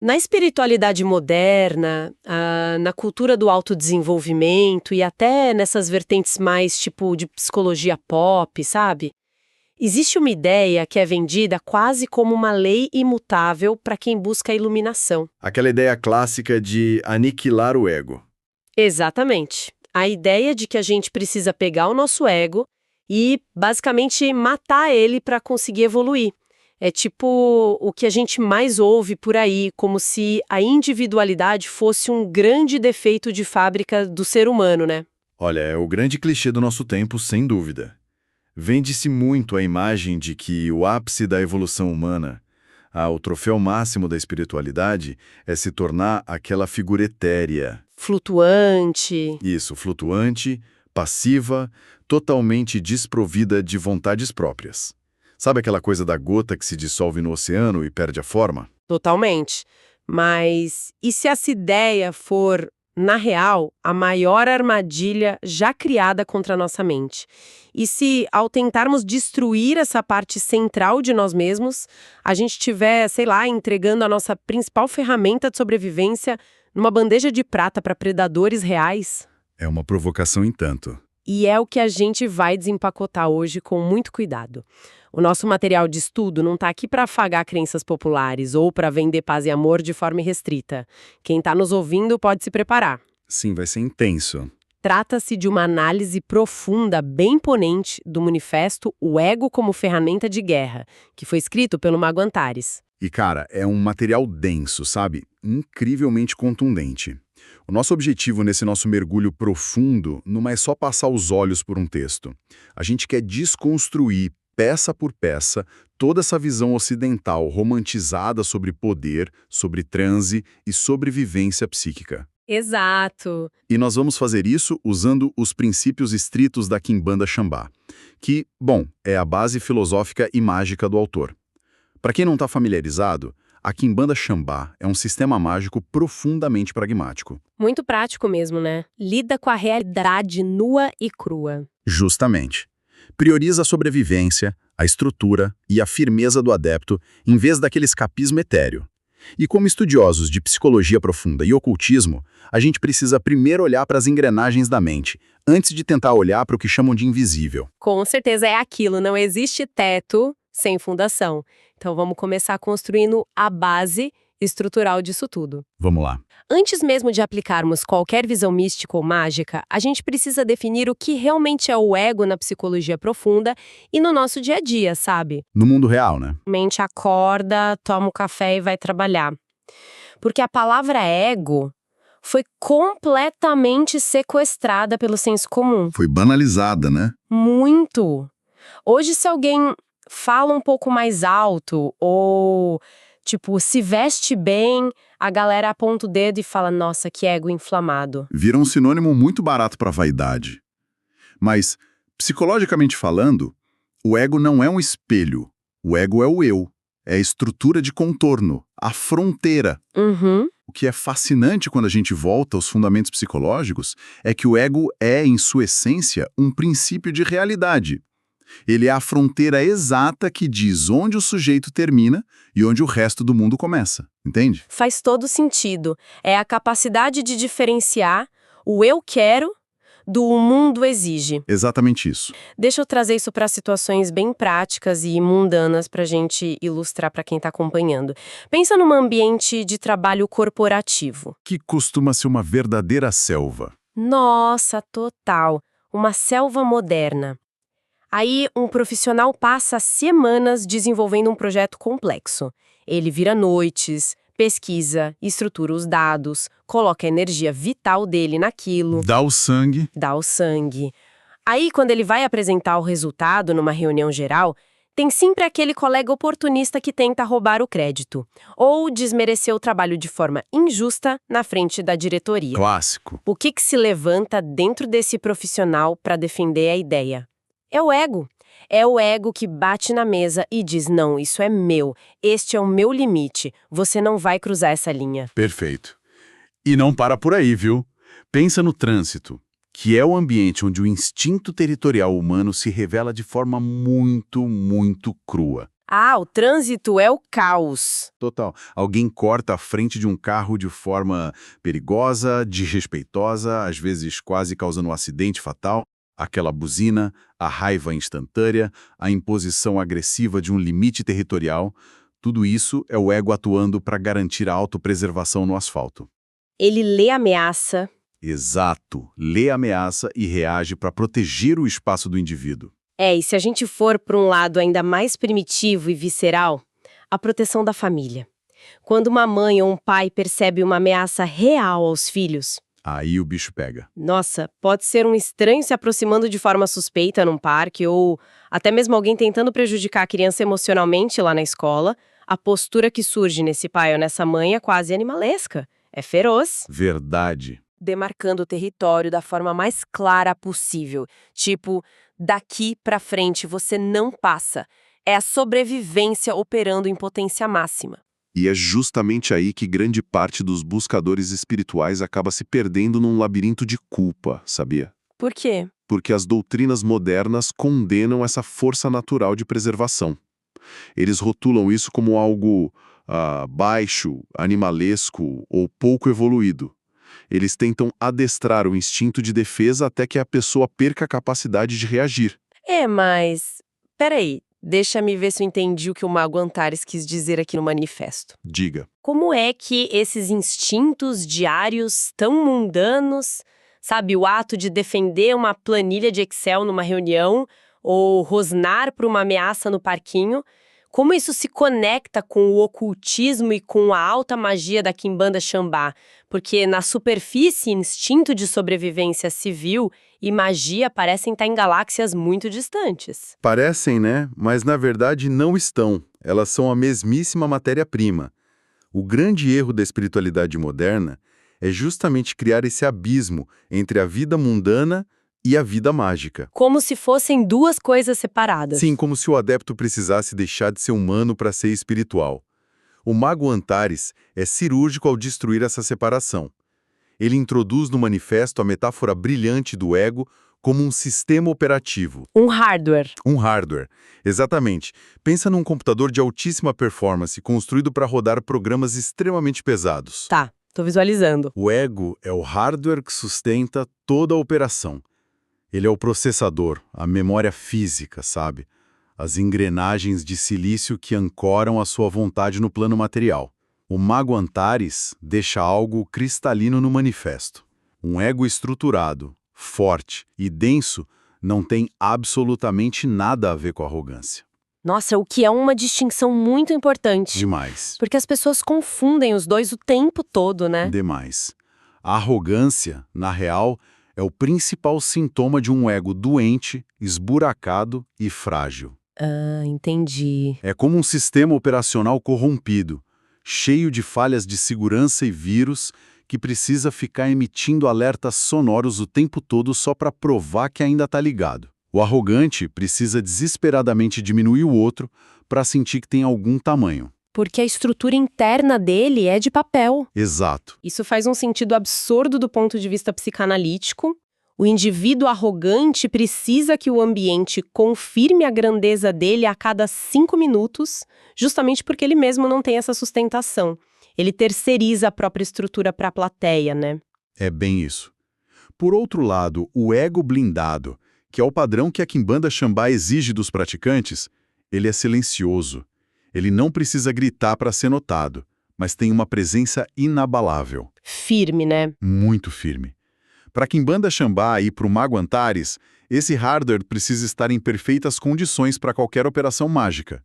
Na espiritualidade moderna, na cultura do autodesenvolvimento e até nessas vertentes mais tipo de psicologia pop, sabe? Existe uma ideia que é vendida quase como uma lei imutável para quem busca a iluminação. Aquela ideia clássica de aniquilar o ego. Exatamente. A ideia de que a gente precisa pegar o nosso ego e, basicamente, matar ele para conseguir evoluir. É tipo o que a gente mais ouve por aí, como se a individualidade fosse um grande defeito de fábrica do ser humano, né? Olha, é o grande clichê do nosso tempo, sem dúvida. Vende-se muito a imagem de que o ápice da evolução humana, o troféu máximo da espiritualidade, é se tornar aquela figura etérea. Flutuante. Isso, flutuante, passiva, totalmente desprovida de vontades próprias. Sabe aquela coisa da gota que se dissolve no oceano e perde a forma? Totalmente. Mas e se essa ideia for, na real, a maior armadilha já criada contra a nossa mente? E se, ao tentarmos destruir essa parte central de nós mesmos, a gente estiver, sei lá, entregando a nossa principal ferramenta de sobrevivência numa bandeja de prata para predadores reais? É uma provocação em tanto. E é o que a gente vai desempacotar hoje com muito cuidado. O nosso material de estudo não está aqui para afagar crenças populares ou para vender paz e amor de forma irrestrita. Quem está nos ouvindo pode se preparar. Sim, vai ser intenso. Trata-se de uma análise profunda, bem imponente, do manifesto O Ego como Ferramenta de Guerra, que foi escrito pelo Mago Antares. E, cara, é um material denso, sabe? Incrivelmente contundente. O nosso objetivo nesse nosso mergulho profundo não é só passar os olhos por um texto. A gente quer desconstruir, peça por peça, toda essa visão ocidental romantizada sobre poder, sobre transe e sobrevivência psíquica. Exato. E nós vamos fazer isso usando os princípios estritos da Quimbanda Shambá, que, bom, é a base filosófica e mágica do autor. Para quem não está familiarizado, a Quimbanda Shambá é um sistema mágico profundamente pragmático. Muito prático mesmo, né? Lida com a realidade nua e crua. Justamente. Prioriza a sobrevivência, a estrutura e a firmeza do adepto, em vez daquele escapismo etéreo. E como estudiosos de psicologia profunda e ocultismo, a gente precisa primeiro olhar para as engrenagens da mente, antes de tentar olhar para o que chamam de invisível. Com certeza é aquilo, não existe teto sem fundação. Então vamos começar construindo a base estrutural disso tudo. Vamos lá. Antes mesmo de aplicarmos qualquer visão mística ou mágica, a gente precisa definir o que realmente é o ego na psicologia profunda e no nosso dia a dia, sabe? No mundo real, né? Mente acorda, toma um café e vai trabalhar. Porque a palavra ego foi completamente sequestrada pelo senso comum. Foi banalizada, né? Muito. Hoje, se alguém fala um pouco mais alto ou, tipo, se veste bem, a galera aponta o dedo e fala, nossa, que ego inflamado. Vira um sinônimo muito barato para vaidade. Mas, psicologicamente falando, o ego não é um espelho. O ego é o eu. É a estrutura de contorno, a fronteira. Uhum. O que é fascinante quando a gente volta aos fundamentos psicológicos é que o ego é, em sua essência, um princípio de realidade. Ele é a fronteira exata que diz onde o sujeito termina e onde o resto do mundo começa, entende? Faz todo sentido. É a capacidade de diferenciar o eu quero do o mundo exige. Exatamente isso. Deixa eu trazer isso para situações bem práticas e mundanas para a gente ilustrar para quem está acompanhando. Pensa num ambiente de trabalho corporativo. Que costuma ser uma verdadeira selva. Nossa, total. Uma selva moderna. Aí, um profissional passa semanas desenvolvendo um projeto complexo. Ele vira noites, pesquisa, estrutura os dados, coloca a energia vital dele naquilo. Dá o sangue. Dá o sangue. Aí, quando ele vai apresentar o resultado numa reunião geral, tem sempre aquele colega oportunista que tenta roubar o crédito ou desmerecer o trabalho de forma injusta na frente da diretoria. Clássico. O que se levanta dentro desse profissional para defender a ideia? É o ego. É o ego que bate na mesa e diz, não, isso é meu, este é o meu limite, você não vai cruzar essa linha. Perfeito. E não para por aí, viu? Pensa no trânsito, que é o ambiente onde o instinto territorial humano se revela de forma muito, muito crua. Ah, o trânsito é o caos. Total. Alguém corta a frente de um carro de forma perigosa, desrespeitosa, às vezes quase causando um acidente fatal. Aquela buzina, a raiva instantânea, a imposição agressiva de um limite territorial, tudo isso é o ego atuando para garantir a autopreservação no asfalto. Ele lê a ameaça. Exato. Lê a ameaça e reage para proteger o espaço do indivíduo. E se a gente for para um lado ainda mais primitivo e visceral, a proteção da família. Quando uma mãe ou um pai percebe uma ameaça real aos filhos, Aí o bicho pega. nossa, pode ser um estranho se aproximando de forma suspeita num parque ou até mesmo alguém tentando prejudicar a criança emocionalmente lá na escola, a postura que surge nesse pai ou nessa mãe é quase animalesca. É feroz. Verdade. Demarcando o território da forma mais clara possível. Tipo, daqui pra frente você não passa. É a sobrevivência operando em potência máxima. E é justamente aí que grande parte dos buscadores espirituais acaba se perdendo num labirinto de culpa, sabia? Por quê? Porque as doutrinas modernas condenam essa força natural de preservação. Eles rotulam isso como algo baixo, animalesco ou pouco evoluído. Eles tentam adestrar o instinto de defesa até que a pessoa perca a capacidade de reagir. Mas... peraí, deixa-me ver se eu entendi o que o Mago Antares quis dizer aqui no manifesto. Diga. Como é que esses instintos diários tão mundanos, sabe, o ato de defender uma planilha de Excel numa reunião ou rosnar para uma ameaça no parquinho, como isso se conecta com o ocultismo e com a alta magia da Quimbanda Xambá? Porque na superfície, instinto de sobrevivência civil e magia parecem estar em galáxias muito distantes. Parecem, né? Mas na verdade não estão. Elas são a mesmíssima matéria-prima. O grande erro da espiritualidade moderna é justamente criar esse abismo entre a vida mundana e a vida mágica. Como se fossem duas coisas separadas. Sim, como se o adepto precisasse deixar de ser humano para ser espiritual. O Mago Antares é cirúrgico ao destruir essa separação. Ele introduz no manifesto a metáfora brilhante do ego como um sistema operativo. Um hardware. Um hardware. Exatamente. Pensa num computador de altíssima performance construído para rodar programas extremamente pesados. Tá, tô visualizando. O ego é o hardware que sustenta toda a operação. Ele é o processador, a memória física, sabe? As engrenagens de silício que ancoram a sua vontade no plano material. O Mago Antares deixa algo cristalino no manifesto. Um ego estruturado, forte e denso não tem absolutamente nada a ver com arrogância. Nossa, o que é uma distinção muito importante. Demais. Porque as pessoas confundem os dois o tempo todo, né? Demais. A arrogância, na real, é o principal sintoma de um ego doente, esburacado e frágil. Ah, entendi. É como um sistema operacional corrompido, cheio de falhas de segurança e vírus, que precisa ficar emitindo alertas sonoros o tempo todo só para provar que ainda está ligado. O arrogante precisa desesperadamente diminuir o outro para sentir que tem algum tamanho. Porque a estrutura interna dele é de papel. Exato. Isso faz um sentido absurdo do ponto de vista psicanalítico. O indivíduo arrogante precisa que o ambiente confirme a grandeza dele a cada 5 minutos, justamente porque ele mesmo não tem essa sustentação. Ele terceiriza a própria estrutura para a plateia, né? É bem isso. Por outro lado, o ego blindado, que é o padrão que a Quimbanda Xambá exige dos praticantes, ele é silencioso. Ele não precisa gritar para ser notado, mas tem uma presença inabalável. Firme, né? Muito firme. Para Quimbanda Xambá e para o Mago Antares, esse hardware precisa estar em perfeitas condições para qualquer operação mágica.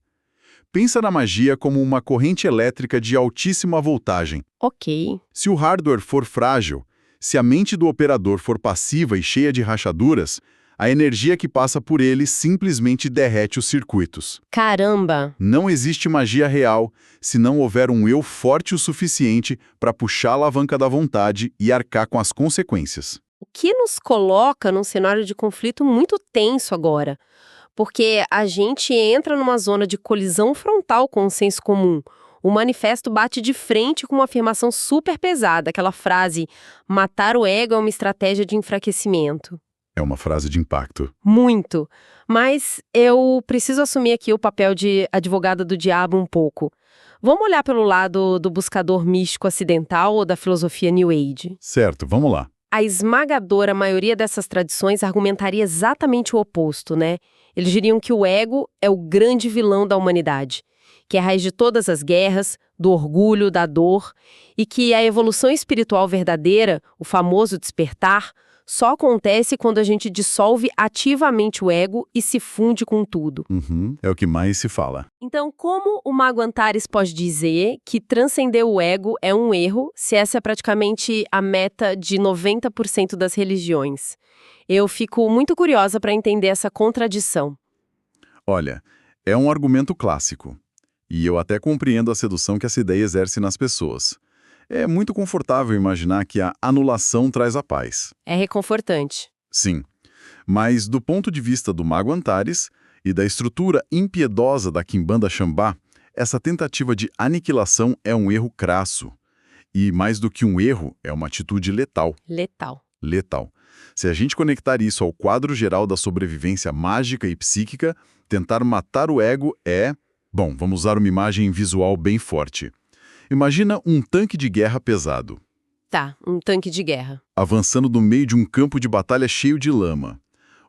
Pensa na magia como uma corrente elétrica de altíssima voltagem. Ok. Se o hardware for frágil, se a mente do operador for passiva e cheia de rachaduras, a energia que passa por ele simplesmente derrete os circuitos. Caramba! Não existe magia real se não houver um eu forte o suficiente para puxar a alavanca da vontade e arcar com as consequências. O que nos coloca num cenário de conflito muito tenso agora. Porque a gente entra numa zona de colisão frontal com o senso comum. O manifesto bate de frente com uma afirmação super pesada, aquela frase: matar o ego é uma estratégia de enfraquecimento. É uma frase de impacto. Muito. Mas eu preciso assumir aqui o papel de advogada do diabo um pouco. Vamos olhar pelo lado do buscador místico acidental ou da filosofia New Age? Certo, vamos lá. A esmagadora maioria dessas tradições argumentaria exatamente o oposto, né? Eles diriam que o ego é o grande vilão da humanidade, que é a raiz de todas as guerras, do orgulho, da dor, e que a evolução espiritual verdadeira, o famoso despertar, só acontece quando a gente dissolve ativamente o ego e se funde com tudo. É o que mais se fala. Então, como o Mago Antares pode dizer que transcender o ego é um erro, se essa é praticamente a meta de 90% das religiões? Eu fico muito curiosa para entender essa contradição. Olha, é um argumento clássico. E eu até compreendo a sedução que essa ideia exerce nas pessoas. É muito confortável imaginar que a anulação traz a paz. É reconfortante. Sim, mas do ponto de vista do Mago Antares e da estrutura impiedosa da Quimbanda Xambá, essa tentativa de aniquilação é um erro crasso. E mais do que um erro, é uma atitude letal. Letal. Letal. Se a gente conectar isso ao quadro geral da sobrevivência mágica e psíquica, tentar matar o ego é... Bom, vamos usar uma imagem visual bem forte. Imagina um tanque de guerra pesado. Tá, um tanque de guerra. Avançando no meio de um campo de batalha cheio de lama.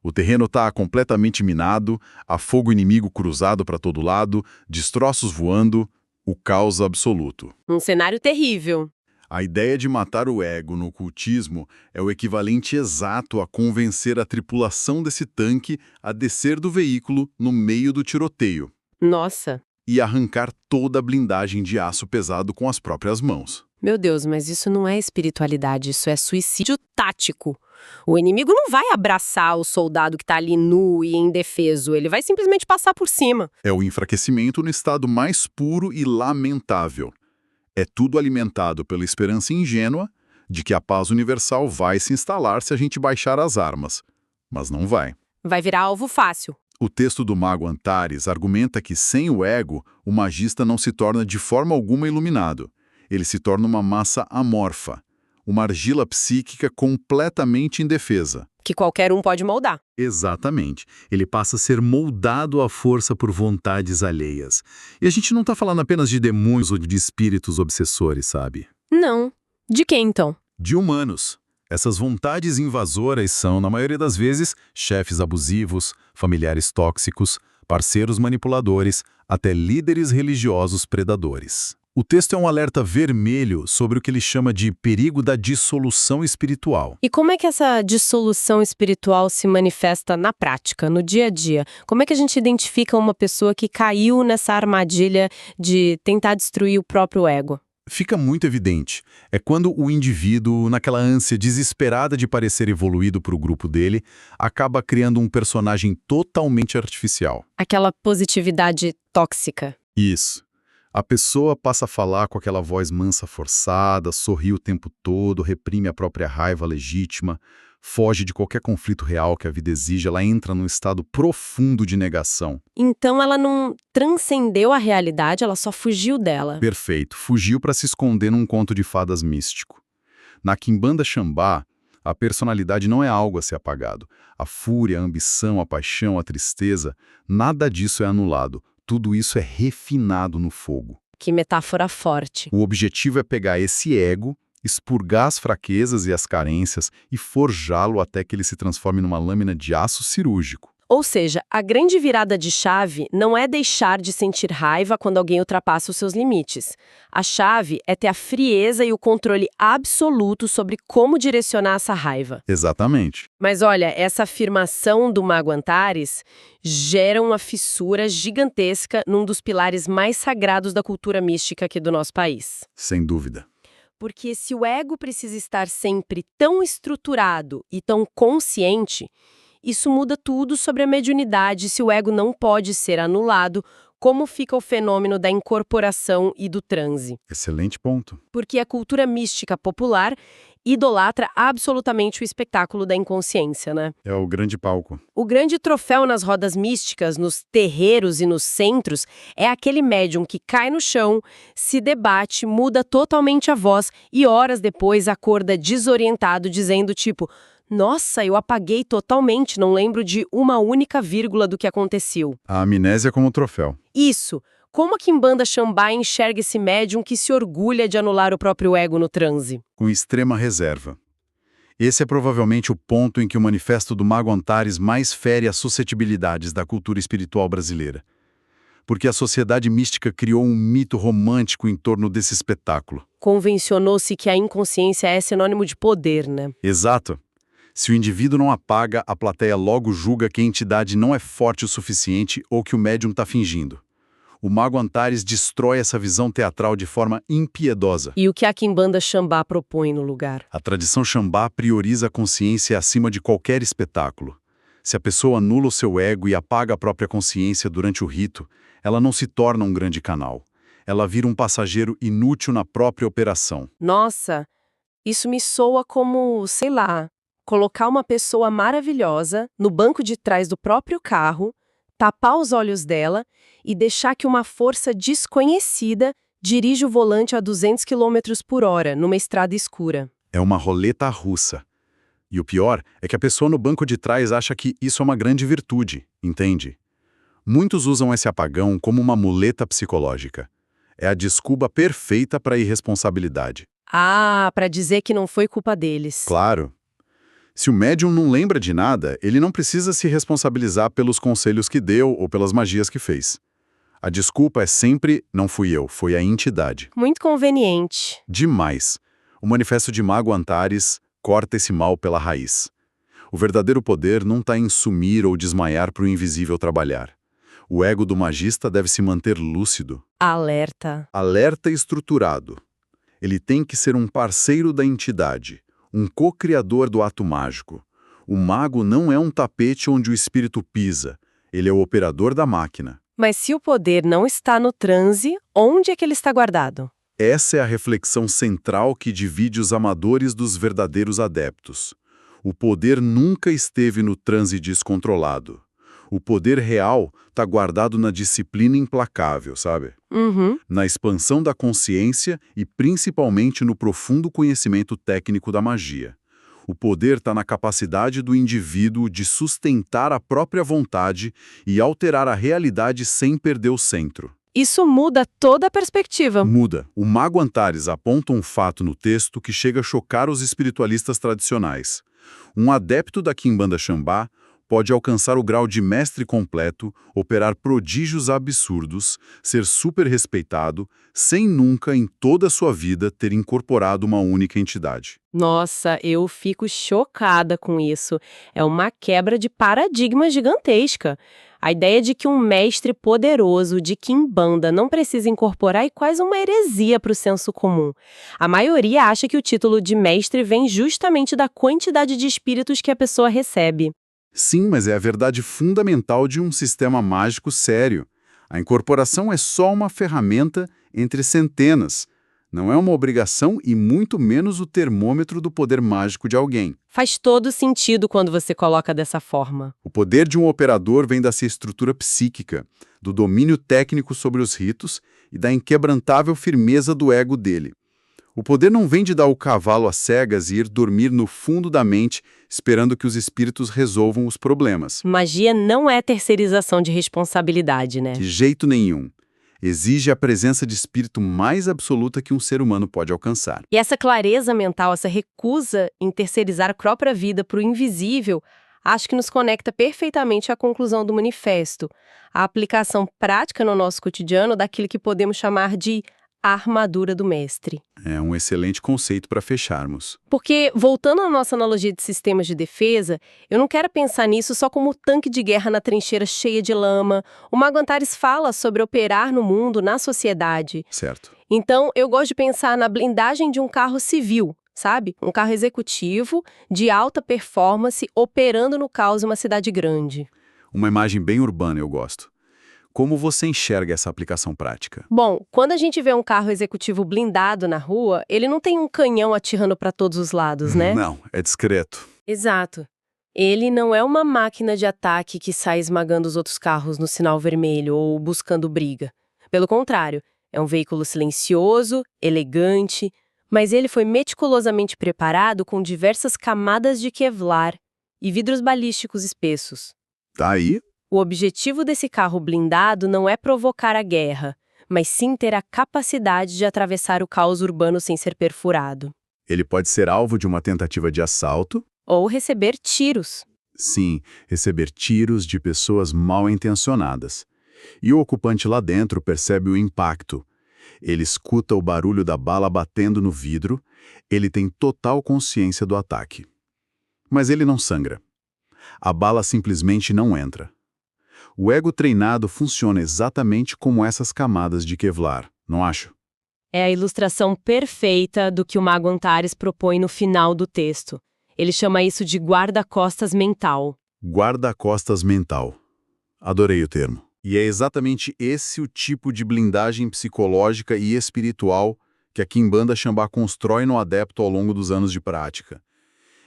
O terreno está completamente minado, há fogo inimigo cruzado para todo lado, destroços voando, o caos absoluto. Um cenário terrível. A ideia de matar o ego no ocultismo é o equivalente exato a convencer a tripulação desse tanque a descer do veículo no meio do tiroteio Nossa. e arrancar toda a blindagem de aço pesado com as próprias mãos. Meu Deus, mas isso não é espiritualidade, isso é suicídio tático. O inimigo não vai abraçar o soldado que tá ali nu e indefeso, ele vai simplesmente passar por cima. É o enfraquecimento no estado mais puro e lamentável. É tudo alimentado pela esperança ingênua de que a paz universal vai se instalar se a gente baixar as armas. Mas não vai. Vai virar alvo fácil. O texto do Mago Antares argumenta que, sem o ego, o magista não se torna de forma alguma iluminado. Ele se torna uma massa amorfa, uma argila psíquica completamente indefesa. Que qualquer um pode moldar. Exatamente. Ele passa a ser moldado à força por vontades alheias. E a gente não está falando apenas de demônios ou de espíritos obsessores, sabe? Não. De quem então? De humanos. Essas vontades invasoras são, na maioria das vezes, chefes abusivos, familiares tóxicos, parceiros manipuladores, até líderes religiosos predadores. O texto é um alerta vermelho sobre o que ele chama de perigo da dissolução espiritual. E como é que essa dissolução espiritual se manifesta na prática, no dia a dia? Como é que a gente identifica uma pessoa que caiu nessa armadilha de tentar destruir o próprio ego? Fica muito evidente. É quando o indivíduo, naquela ânsia desesperada de parecer evoluído para o grupo dele, acaba criando um personagem totalmente artificial. Aquela positividade tóxica. Isso. A pessoa passa a falar com aquela voz mansa forçada, sorri o tempo todo, reprime a própria raiva legítima, foge de qualquer conflito real que a vida exige, ela entra num estado profundo de negação. Então ela não transcendeu a realidade, ela só fugiu dela. Perfeito, fugiu para se esconder num conto de fadas místico. Na Quimbanda Xambá, a personalidade não é algo a ser apagado. A fúria, a ambição, a paixão, a tristeza, nada disso é anulado. Tudo isso é refinado no fogo. Que metáfora forte. O objetivo é pegar esse ego, expurgar as fraquezas e as carências e forjá-lo até que ele se transforme numa lâmina de aço cirúrgico. Ou seja, a grande virada de chave não é deixar de sentir raiva quando alguém ultrapassa os seus limites. A chave é ter a frieza e o controle absoluto sobre como direcionar essa raiva. Exatamente. Mas olha, essa afirmação do Mago Antares gera uma fissura gigantesca num dos pilares mais sagrados da cultura mística aqui do nosso país. Sem dúvida. Porque se o ego precisa estar sempre tão estruturado e tão consciente, isso muda tudo sobre a mediunidade se o ego não pode ser anulado, como fica o fenômeno da incorporação e do transe. Excelente ponto. Porque a cultura mística popular idolatra absolutamente o espetáculo da inconsciência, né? É o grande palco. O grande troféu nas rodas místicas, nos terreiros e nos centros, é aquele médium que cai no chão, se debate, muda totalmente a voz e horas depois acorda desorientado dizendo tipo: Nossa, eu apaguei totalmente, não lembro de uma única vírgula do que aconteceu. A amnésia como troféu. Isso. Como a Quimbanda Xambá enxerga esse médium que se orgulha de anular o próprio ego no transe? Com extrema reserva. Esse é provavelmente o ponto em que o manifesto do Mago Antares mais fere as suscetibilidades da cultura espiritual brasileira. Porque a sociedade mística criou um mito romântico em torno desse espetáculo. Convencionou-se que a inconsciência é sinônimo de poder, né? Exato. Se o indivíduo não apaga, a plateia logo julga que a entidade não é forte o suficiente ou que o médium está fingindo. O Mago Antares destrói essa visão teatral de forma impiedosa. E o que a Quimbanda Xambá propõe no lugar? A tradição Xambá prioriza a consciência acima de qualquer espetáculo. Se a pessoa anula o seu ego e apaga a própria consciência durante o rito, ela não se torna um grande canal. Ela vira um passageiro inútil na própria operação. Nossa, isso me soa como, sei lá, colocar uma pessoa maravilhosa no banco de trás do próprio carro, tapar os olhos dela e deixar que uma força desconhecida dirija o volante a 200 km por hora, numa estrada escura. É uma roleta russa. E o pior é que a pessoa no banco de trás acha que isso é uma grande virtude, entende? Muitos usam esse apagão como uma muleta psicológica. É a desculpa perfeita para a irresponsabilidade. Ah, para dizer que não foi culpa deles. Claro. Se o médium não lembra de nada, ele não precisa se responsabilizar pelos conselhos que deu ou pelas magias que fez. A desculpa é sempre, não fui eu, foi a entidade. Muito conveniente. Demais. O Manifesto de Mago Antares corta esse mal pela raiz. O verdadeiro poder não está em sumir ou desmaiar para o invisível trabalhar. O ego do magista deve se manter lúcido. Alerta. Alerta e estruturado. Ele tem que ser um parceiro da entidade, um co-criador do ato mágico. O mago não é um tapete onde o espírito pisa, ele é o operador da máquina. Mas se o poder não está no transe, onde é que ele está guardado? Essa é a reflexão central que divide os amadores dos verdadeiros adeptos. O poder nunca esteve no transe descontrolado. O poder real está guardado na disciplina implacável, sabe? Uhum. Na expansão da consciência e principalmente no profundo conhecimento técnico da magia. O poder está na capacidade do indivíduo de sustentar a própria vontade e alterar a realidade sem perder o centro. Isso muda toda a perspectiva. Muda. O Mago Antares aponta um fato no texto que chega a chocar os espiritualistas tradicionais. Um adepto da Quimbanda Xambá pode alcançar o grau de mestre completo, operar prodígios absurdos, ser super respeitado, sem nunca em toda a sua vida ter incorporado uma única entidade. Nossa, eu fico chocada com isso. É uma quebra de paradigma gigantesca. A ideia de que um mestre poderoso de Quimbanda não precisa incorporar é quase uma heresia para o senso comum. A maioria acha que o título de mestre vem justamente da quantidade de espíritos que a pessoa recebe. Sim, mas é a verdade fundamental de um sistema mágico sério. A incorporação é só uma ferramenta entre centenas. Não é uma obrigação e muito menos o termômetro do poder mágico de alguém. Faz todo sentido quando você coloca dessa forma. O poder de um operador vem da sua estrutura psíquica, do domínio técnico sobre os ritos e da inquebrantável firmeza do ego dele. O poder não vem de dar o cavalo às cegas e ir dormir no fundo da mente, esperando que os espíritos resolvam os problemas. Magia não é terceirização de responsabilidade, né? De jeito nenhum. Exige a presença de espírito mais absoluta que um ser humano pode alcançar. E essa clareza mental, essa recusa em terceirizar a própria vida para o invisível, acho que nos conecta perfeitamente à conclusão do manifesto, a aplicação prática no nosso cotidiano daquilo que podemos chamar de a armadura do mestre. É um excelente conceito para fecharmos. Porque, voltando à nossa analogia de sistemas de defesa, eu não quero pensar nisso só como tanque de guerra na trincheira cheia de lama. O Mago Antares fala sobre operar no mundo, na sociedade. Certo. Então, eu gosto de pensar na blindagem de um carro civil, sabe? Um carro executivo, de alta performance, operando no caos em uma cidade grande. Uma imagem bem urbana, eu gosto. Como você enxerga essa aplicação prática? Bom, quando a gente vê um carro executivo blindado na rua, ele não tem um canhão atirando para todos os lados, né? Não, é discreto. Exato. Ele não é uma máquina de ataque que sai esmagando os outros carros no sinal vermelho ou buscando briga. Pelo contrário, é um veículo silencioso, elegante, Mas ele foi meticulosamente preparado com diversas camadas de Kevlar e vidros balísticos espessos. Tá aí? O objetivo desse carro blindado não é provocar a guerra, mas sim ter a capacidade de atravessar o caos urbano sem ser perfurado. Ele pode ser alvo de uma tentativa de assalto? Ou receber tiros. Sim, receber tiros de pessoas mal intencionadas. E o ocupante lá dentro percebe o impacto. Ele escuta o barulho da bala batendo no vidro, ele tem total consciência do ataque. Mas ele não sangra. A bala simplesmente não entra. O ego treinado funciona exatamente como essas camadas de Kevlar, não acho? É a ilustração perfeita do que o Mago Antares propõe no final do texto. Ele chama isso de guarda-costas mental. Guarda-costas mental. Adorei o termo. E é exatamente esse o tipo de blindagem psicológica e espiritual que a Quimbanda Xambá constrói no adepto ao longo dos anos de prática.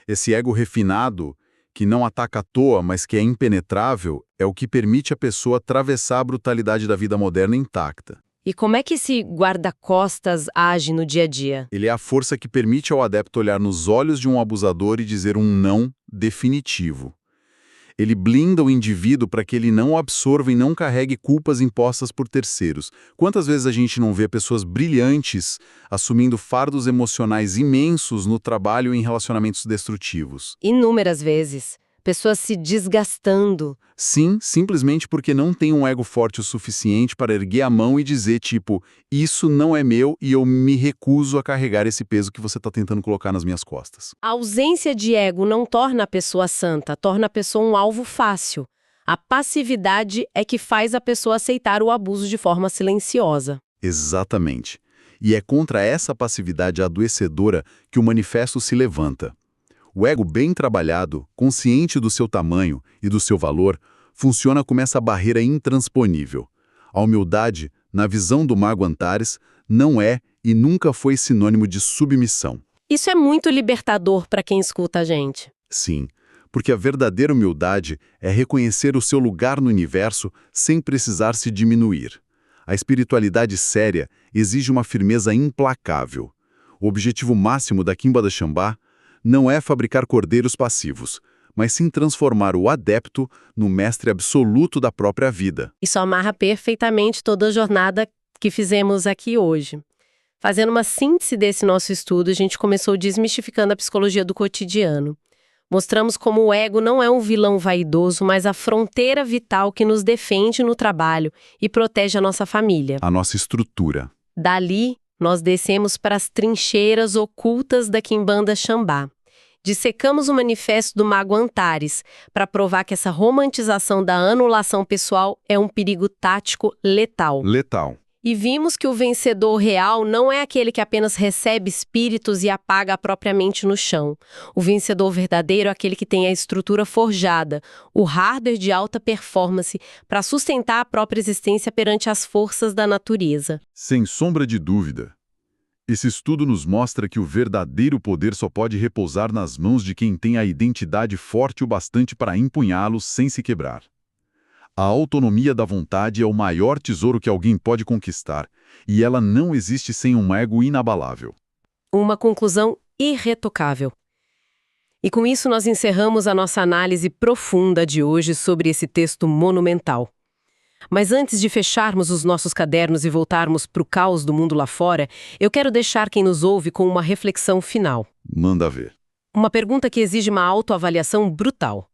Esse ego refinado, que não ataca à toa, mas que é impenetrável, é o que permite a pessoa atravessar a brutalidade da vida moderna intacta. E como é que esse guarda-costas age no dia a dia? Ele é a força que permite ao adepto olhar nos olhos de um abusador e dizer um não definitivo. Ele blinda o indivíduo para que ele não absorva e não carregue culpas impostas por terceiros. Quantas vezes a gente não vê pessoas brilhantes assumindo fardos emocionais imensos no trabalho e em relacionamentos destrutivos? Inúmeras vezes. Pessoas se desgastando. Sim, simplesmente porque não tem um ego forte o suficiente para erguer a mão e dizer, tipo, isso não é meu e eu me recuso a carregar esse peso que você está tentando colocar nas minhas costas. A ausência de ego não torna a pessoa santa, torna a pessoa um alvo fácil. A passividade é que faz a pessoa aceitar o abuso de forma silenciosa. Exatamente. E é contra essa passividade adoecedora que o manifesto se levanta. O ego bem trabalhado, consciente do seu tamanho e do seu valor, funciona como essa barreira intransponível. A humildade, na visão do Mago Antares, não é e nunca foi sinônimo de submissão. Isso é muito libertador para quem escuta a gente. Sim, porque a verdadeira humildade é reconhecer o seu lugar no universo sem precisar se diminuir. A espiritualidade séria exige uma firmeza implacável. O objetivo máximo da Quimbanda Xambá não é fabricar cordeiros passivos, mas sim transformar o adepto no mestre absoluto da própria vida. Isso amarra perfeitamente toda a jornada que fizemos aqui hoje. Fazendo uma síntese desse nosso estudo, a gente começou desmistificando a psicologia do cotidiano. Mostramos como o ego não é um vilão vaidoso, mas a fronteira vital que nos defende no trabalho e protege a nossa família. A nossa estrutura. Dali, nós descemos para as trincheiras ocultas da Quimbanda Xambá. Dissecamos o manifesto do Mago Antares para provar que essa romantização da anulação pessoal é um perigo tático letal. Letal. E vimos que o vencedor real não é aquele que apenas recebe espíritos e apaga a própria mente no chão. O vencedor verdadeiro é aquele que tem a estrutura forjada, o hardware de alta performance, para sustentar a própria existência perante as forças da natureza. Sem sombra de dúvida. Esse estudo nos mostra que o verdadeiro poder só pode repousar nas mãos de quem tem a identidade forte o bastante para empunhá-lo sem se quebrar. A autonomia da vontade é o maior tesouro que alguém pode conquistar, e ela não existe sem um ego inabalável. Uma conclusão irretocável. E com isso nós encerramos a nossa análise profunda de hoje sobre esse texto monumental. Mas antes de fecharmos os nossos cadernos e voltarmos para o caos do mundo lá fora, eu quero deixar quem nos ouve com uma reflexão final. Manda ver. Uma pergunta que exige uma autoavaliação brutal.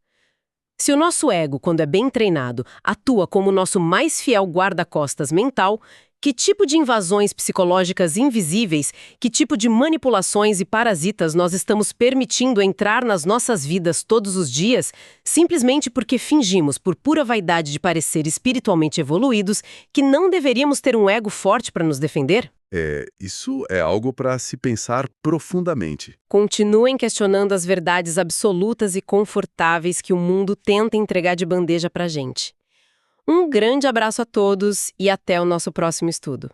Se o nosso ego, quando é bem treinado, atua como o nosso mais fiel guarda-costas mental, que tipo de invasões psicológicas invisíveis, que tipo de manipulações e parasitas nós estamos permitindo entrar nas nossas vidas todos os dias, simplesmente porque fingimos, por pura vaidade de parecer espiritualmente evoluídos, que não deveríamos ter um ego forte para nos defender? Isso é algo para se pensar profundamente. Continuem questionando as verdades absolutas e confortáveis que o mundo tenta entregar de bandeja pra gente. Um grande abraço a todos e até o nosso próximo estudo.